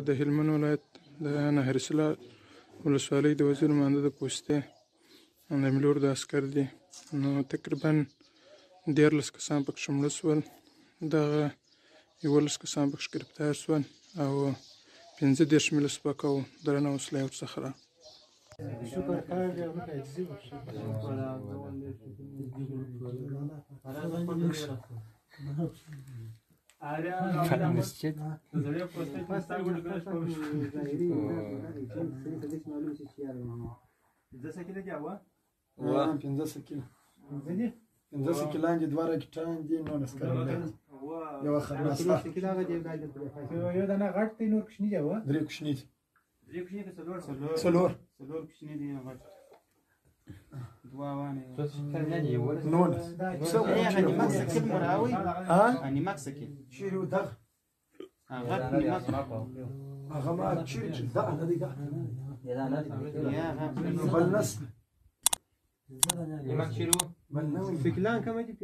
د هلمند ولایت د نهرسلا ولسوالۍ د وزیر مانده د پوستې د ملور د عسکر دي. نو تقریبا 14 کسان پکې مړه شول، دغه 11 کسان پکې ګرفتار شول او 15 میله سپک او درنه وسله یې ورڅخه راغله. لاندې 2 راکټان دي، 19 کلن یو خلاصه یو دانه غټ دی، نور کوچني دی. 3 کوچني دي، 3 کوچني دي، څلور کوچني دي، غټ 2 وانه نون يعني ماكسكين مراوي يعني ماكسكين شيلوا دغ غد ما تشيل دغ هذه دغ يا بلنس ما تشيلوا بلنس في كلان كما دي